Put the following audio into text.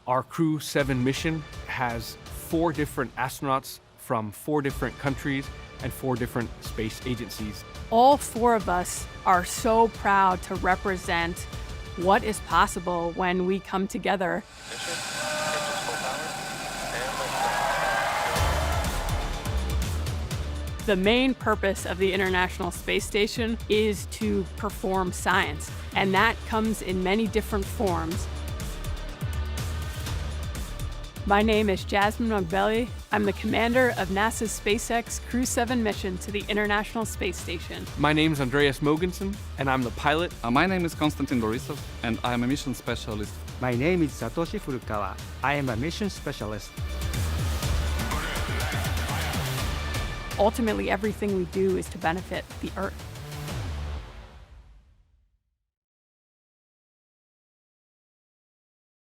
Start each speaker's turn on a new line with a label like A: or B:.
A: Our Crew-7 mission has 4 different astronauts from 4 different countries and 4 different space agencies.
B: All 4 of us are so proud to represent what is possible when we come together. The main purpose of the International Space Station is to perform science, and that comes in many different forms. My name is Jasmin Moghbeli. I'm the commander of NASA's SpaceX Crew-7 mission to the International Space Station.
A: My name's Andreas Mogensen, and I'm the pilot.
C: My name is Konstantin Borisov, and I am a mission specialist.
D: My name is Satoshi Furukawa. I am a mission specialist.
B: Ultimately, everything we do is to benefit the Earth.